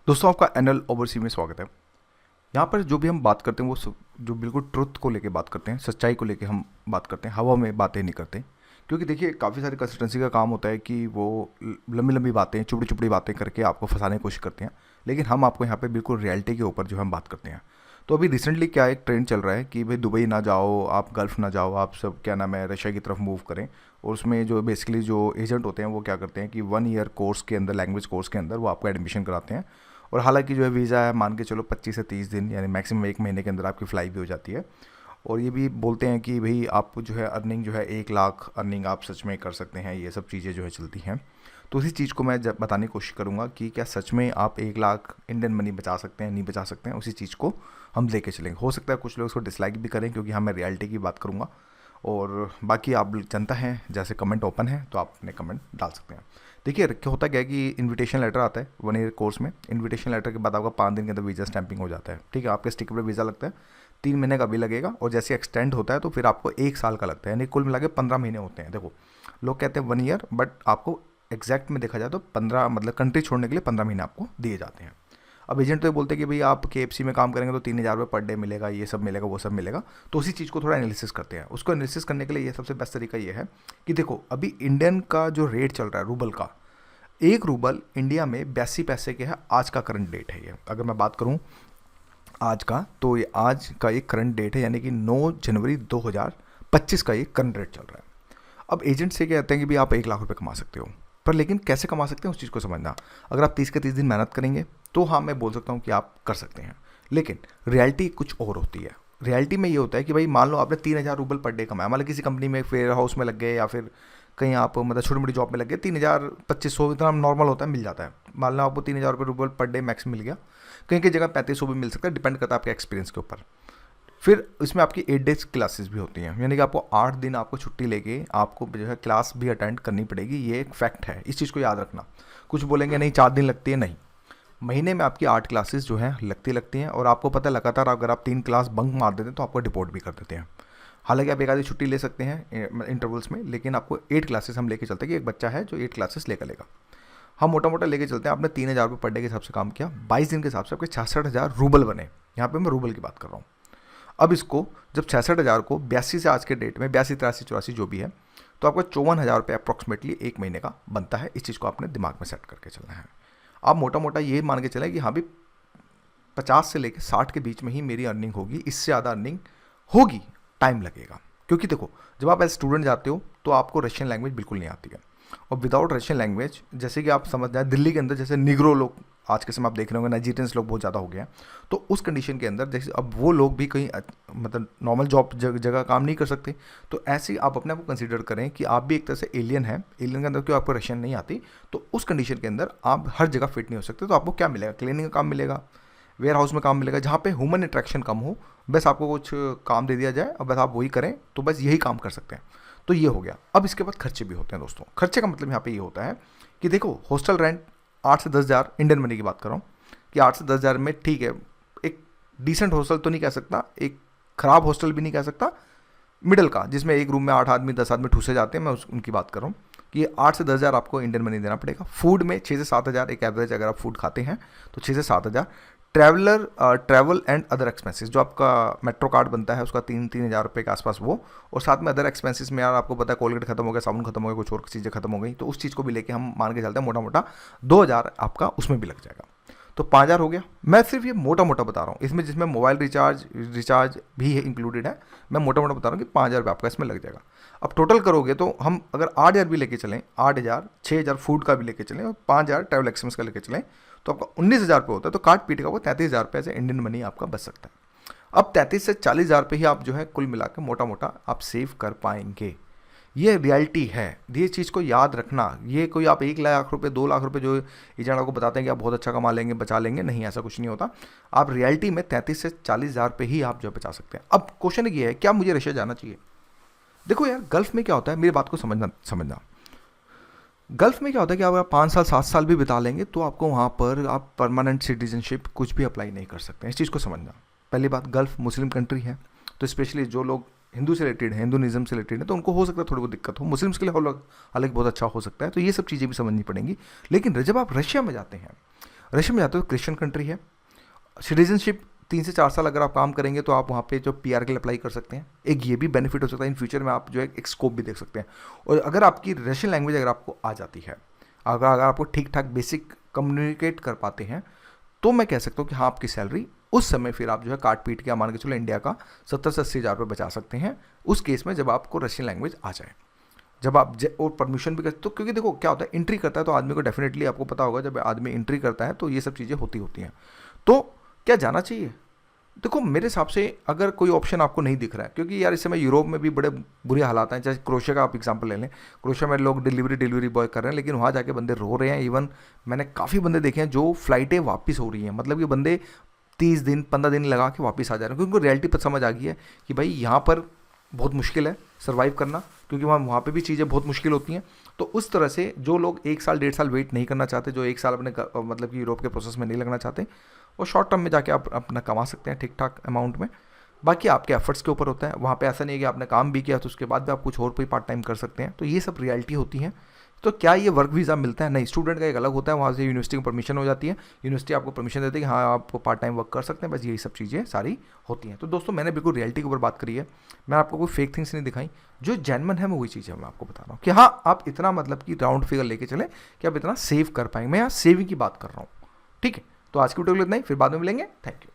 दोस्तों आपका NL oversee में स्वागत है। यहाँ पर जो भी हम बात करते हैं वो जो बिल्कुल ट्रुथ को लेके बात करते हैं, सच्चाई को लेके हम बात करते हैं, हवा में बातें नहीं करते। क्योंकि देखिए काफ़ी सारी कंसल्टेंसी का काम होता है कि वो लंबी लंबी बातें, चुपड़ी चुपड़ी बातें करके आपको फंसाने की कोशिश करते हैं, लेकिन हम आपको यहाँ पे बिल्कुल रियलिटी के ऊपर जो हम बात करते हैं। तो अभी रिसेंटली क्या एक ट्रेंड चल रहा है कि भाई दुबई ना जाओ, आप गल्फ़ ना जाओ, आप सब क्या नाम है रशिया की तरफ मूव करें। और उसमें जो बेसिकली जो एजेंट होते हैं वो क्या करते हैं कि 1 ईयर कोर्स के अंदर, लैंग्वेज कोर्स के अंदर वो आपको एडमिशन कराते हैं। और हालांकि जो है वीज़ा है मान के चलो 25 से 30 दिन यानी मैक्सिमम 1 महीने के अंदर आपकी फ़्लाइट भी हो जाती है। और ये भी बोलते हैं कि भाई आप जो है अर्निंग जो है 1 लाख अर्निंग आप सच में कर सकते हैं, ये सब चीज़ें जो है चलती हैं। तो उसी चीज़ को मैं जब बताने की कोशिश करूँगा कि क्या सच में आप 1 लाख इंडियन मनी बचा सकते हैं, नहीं बचा सकते हैं, उसी चीज़ को हम लेके चलेंगे। हो सकता है कुछ लोग इसको डिसलाइक भी करें क्योंकि हाँ मैं रियलिटी की बात करूँगा। और बाकी आप जनता हैं, जैसे कमेंट ओपन है तो आप अपने कमेंट डाल सकते हैं। देखिए क्या होता क्या है कि इनविटेशन लेटर आता है 1 ईयर कोर्स में। इनविटेशन लेटर के बाद आपका 5 दिन के अंदर वीज़ा स्टैंपिंग हो जाता है, ठीक है। आपके स्टिक पर वीज़ा लगता है, 3 महीने का भी लगेगा, और जैसे एक्सटेंड होता है तो फिर आपको 1 साल का लगता है, यानी कुल मिला के 15 महीने होते हैं। देखो लोग कहते हैं 1 ईयर, बट आपको एग्जैक्ट में देखा जाए तो 15 मतलब कंट्री छोड़ने के लिए 15 महीने आपको दिए जाते हैं। अब एजेंट तो ये बोलते हैं कि भाई आप KFC में काम करेंगे तो 3,000 रुपये पर डे मिलेगा, ये सब मिलेगा, वो सब मिलेगा। तो उसी चीज़ को थोड़ा एनालिसिस करते हैं। उसको एनालिसिस करने के लिए ये सबसे बेस्ट तरीका ये है कि देखो अभी इंडियन का जो रेट चल रहा है रूबल का, 1 रूबल इंडिया में 82 पैसे के है। आज का करंट डेट है ये, अगर मैं बात करूँ आज का, तो ये आज का एक करंट डेट है, यानी कि 9 जनवरी 2025 का ये करंट रेट चल रहा है। अब एजेंट से कहते हैं कि भाई आप 1 लाख रुपए कमा सकते हो, पर लेकिन कैसे कमा सकते हैं उस चीज़ को समझना। अगर आप 30 के 30 दिन मेहनत करेंगे तो हाँ मैं बोल सकता हूँ कि आप कर सकते हैं, लेकिन रियलिटी कुछ और होती है। रियलिटी में ये होता है कि भाई मान लो आपने 3,000 रुपये पर डे कमाया, मतलब किसी कंपनी में फेयर हाउस में लग गए या फिर कहीं आप मतलब छोटी मोटी जॉब में लग गए, 3,000 2500 इतना नॉर्मल होता है, मिल जाता है। मान लो आपको 3,000 रुपये पर डे मैक्स मिल गया, कहीं की जगह 3500 भी मिल सकता है, डिपेंड करता है आपके एक्सपीरियंस के ऊपर। फिर इसमें आपकी 8 डेज क्लासेस भी होती हैं, यानी कि आपको 8 दिन आपको छुट्टी लेके आपको जो है क्लास भी अटेंड करनी पड़ेगी। ये एक फैक्ट है, इस चीज़ को याद रखना। कुछ बोलेंगे नहीं 4 दिन लगती है, नहीं, महीने में आपकी 8 क्लासेस जो हैं लगती हैं। और आपको पता है लगातार अगर आप 3 क्लास बंक मार देते हैं तो आपको डिपोर्ट भी कर देते हैं। हालांकि आप एक आधी छुट्टी ले सकते हैं इंटरवल्स में, लेकिन आपको 8 क्लासेस हम लेके चलते हैं कि एक बच्चा है जो 8 क्लासेस लेकर लेगा। हम मोटा मोटा लेके चलते हैं। आपने 3,000 रुपये पर डे के हिसाब से काम किया, 22 दिन के हिसाब से आपके 66,000 रूबल बने। यहाँ पे मैं रूबल की बात कर रहा हूँ। अब इसको जब 66,000 को 82 से आज के डेट में 82 83 84 जो भी है, तो आपका 54,000 रुपये अप्रॉक्सीमेटली 1 महीने का बनता है। इस चीज़ को आपने दिमाग में सेट करके चलना है। आप मोटा मोटा ये मान के चलें कि हाँ भी 50 से लेकर 60 के बीच में ही मेरी अर्निंग होगी, इससे ज़्यादा अर्निंग होगी टाइम लगेगा। क्योंकि देखो जब आप एज स्टूडेंट जाते हो तो आपको रशियन लैंग्वेज बिल्कुल नहीं आती है, और विदाउट रशियन लैंग्वेज, जैसे कि आप समझ जाए दिल्ली के अंदर जैसे निग्रो लोग आज के समय आप देख रहे होंगे, नाइजीरियंस लोग बहुत ज़्यादा हो गए हैं। तो उस कंडीशन के अंदर जैसे अब वो लोग भी कहीं मतलब नॉर्मल जॉब जगह काम नहीं कर सकते। तो ऐसे आप अपने आप को कंसीडर करें कि आप भी एक तरह से एलियन हैं। एलियन के अंदर क्यों आपको रशियन नहीं आती, तो उस कंडीशन के अंदर आप हर जगह फिट नहीं हो सकते। तो आपको क्या मिलेगा, क्लीनिंग का काम मिलेगा, वेयर हाउस में काम मिलेगा, जहाँ पे ह्यूमन इंट्रैक्शन कम हो। बस आपको कुछ काम दे दिया जाए और बस आप वही करें, तो बस यही काम कर सकते हैं। तो ये हो गया। अब इसके बाद खर्चे भी होते हैं दोस्तों। खर्चे का मतलब यहाँ पे ये होता है कि देखो हॉस्टल रेंट 8 से 10,000 इंडियन मनी की बात कर रहा हूँ कि 8 से 10,000 में ठीक है, एक डिसेंट हॉस्टल तो नहीं कह सकता, एक ख़राब हॉस्टल भी नहीं कह सकता, मिडल का, जिसमें एक रूम में 8 आदमी 10 आदमी ठूसे जाते हैं, मैं उनकी बात कर रहा हूँ कि 8 से 10,000 आपको इंडियन मनी देना पड़ेगा। फूड में 6 से 7,000 एक एवरेज, अगर आप फूड खाते हैं तो 6 से 7,000। ट्रैवल एंड अदर एक्सपेंसेस, जो आपका मेट्रो कार्ड बनता है उसका 3,000 रुपये के आसपास वो, और साथ में अदर एक्सपेंसेस में यार आपको पता है कोलगेट खत्म हो गया, साबुन खत्म हो गया, कुछ और चीज़ें खत्म हो गई, तो उस चीज़ को भी लेके हम मान के चलते हैं मोटा मोटा 2,000 आपका उसमें भी लग जाएगा। तो 5,000 हो गया। मैं सिर्फ ये मोटा मोटा बता रहा हूँ, इसमें जिसमें मोबाइल रिचार्ज भी है इंक्लूडेड है, मैं मोटा मोटा बता रहा हूँ कि 5,000 रुपये आपका इसमें लग जाएगा। अब टोटल करोगे तो हम अगर 8,000 भी लेके चलें, 8,000, 6,000 फूड का भी लेके चलें और 5,000 ट्रैवल एक्सपेंस का लेके चलें, तो आपका 19,000 रुपये होता है। तो काट पीट का वो 33,000 रुपये ऐसे इंडियन मनी आपका बच सकता है। अब 33 से 40,000 रुपये ही आप जो है कुल मिला के मोटा मोटा आप सेव कर पाएंगे। ये रियलिटी है, ये चीज़ को याद रखना। ये कोई आप 1 लाख रुपए 2 लाख रुपए जो एजेंट आपको बताते हैं कि आप बहुत अच्छा कमा लेंगे, बचा लेंगे, नहीं, ऐसा कुछ नहीं होता। आप रियलिटी में 33 से 40,000 रुपये ही आप जो बचा सकते हैं। अब क्वेश्चन ये है, क्या मुझे रशिया जाना चाहिए? देखो यार गल्फ में क्या होता है, मेरी बात को समझना। गल्फ में क्या होता है कि अगर आप 5 साल 7 साल भी बिता लेंगे तो आपको वहाँ पर आप परमानेंट सिटीजनशिप कुछ भी अप्लाई नहीं कर सकते हैं। इस चीज़ को समझना। पहली बात, गल्फ मुस्लिम कंट्री है, तो स्पेशली जो लोग हिंदू से रिलेटेड है, हिंदुनिज्म से रिलेटेड है, तो उनको हो सकता है थोड़ी बहुत दिक्कत हो। मुस्लिम्स के लिए हालांकि बहुत अच्छा हो सकता है। तो ये सब चीज़ें भी समझनी पड़ेंगी। लेकिन जब आप रशिया में जाते हैं, रशिया में जाते हो क्रिश्चियन कंट्री है, सिटीजनशिप 3 से 4 साल अगर आप काम करेंगे तो आप वहाँ पे जो पीआर के लिए अप्लाई कर सकते हैं। एक ये भी बेनिफिट हो सकता है, इन फ्यूचर में आप जो है एक स्कोप भी देख सकते हैं। और अगर आपकी रशियन लैंग्वेज अगर आपको आ जाती है, अगर आपको ठीक ठाक बेसिक कम्युनिकेट कर पाते हैं, तो मैं कह सकता हूँ कि हाँ आपकी सैलरी उस समय फिर आप जो है काट पीट के मान के चलो इंडिया का 70 से 80 हज़ार रुपये बचा सकते हैं उस केस में, जब आपको रशियन लैंग्वेज आ जाए, जब आप और परमिशन भी करते तो। क्योंकि देखो क्या होता है, एंट्री करता है तो आदमी को डेफिनेटली आपको पता होगा, जब आदमी एंट्री करता है तो ये सब चीज़ें होती हैं। तो क्या जाना चाहिए? देखो मेरे हिसाब से अगर कोई ऑप्शन आपको नहीं दिख रहा है, क्योंकि यार इस समय यूरोप में भी बड़े बुरे हालात हैं, चाहे क्रोशिया का आप एग्जांपल ले लें, क्रोशिया में लोग डिलीवरी बॉय कर रहे हैं, लेकिन वहाँ जाके बंदे रो रहे हैं। इवन मैंने काफ़ी बंदे देखे हैं जो फ्लाइटें वापस हो रही हैं, मतलब कि बंदे 30 दिन 15 दिन लगा के वापस आ जा रहे हैं, क्योंकि उनको रियलिटी पर समझ आ गई है कि भाई यहाँ पर बहुत मुश्किल है सर्वाइव करना, क्योंकि वहाँ पे भी चीज़ें बहुत मुश्किल होती हैं। तो उस तरह से जो लोग 1 साल 1.5 साल वेट नहीं करना चाहते, जो 1 साल अपने मतलब कि यूरोप के प्रोसेस में नहीं लगना चाहते, वो शॉर्ट टर्म में जाके आप अपना कमा सकते हैं ठीक ठाक अमाउंट में। बाकी आपके एफर्ट्स के ऊपर होता है, वहाँ पे ऐसा नहीं है कि आपने काम भी किया तो उसके बाद भी आप कुछ और कोई पार्ट टाइम कर सकते हैं। तो ये सब रियलिटी होती है। तो क्या ये वर्क वीज़ा मिलता है? नहीं, स्टूडेंट का एक अलग होता है, वहाँ से यूनिवर्सिटी को परमिशन हो जाती है, यूनिवर्सिटी आपको परमिशन देती है कि हाँ आप पार्ट टाइम वर्क कर सकते हैं, बस यही सब चीज़ें सारी होती हैं। तो दोस्तों मैंने बिल्कुल रियलिटी के ऊपर बात करी है, मैं आपको कोई फेक थिंग्स नहीं दिखाई, जो जेन्युइन है मैं वही चीज़ है मैं आपको बता रहा हूँ कि हाँ आप इतना मतलब कि राउंड फिगर लेके चले कि आप इतना सेव कर पाएंगे। मैं यहाँ सेविंग की बात कर रहा हूँ, ठीक है। तो आज की वीडियो को इतना ही, फिर बाद में मिलेंगे। Thank you.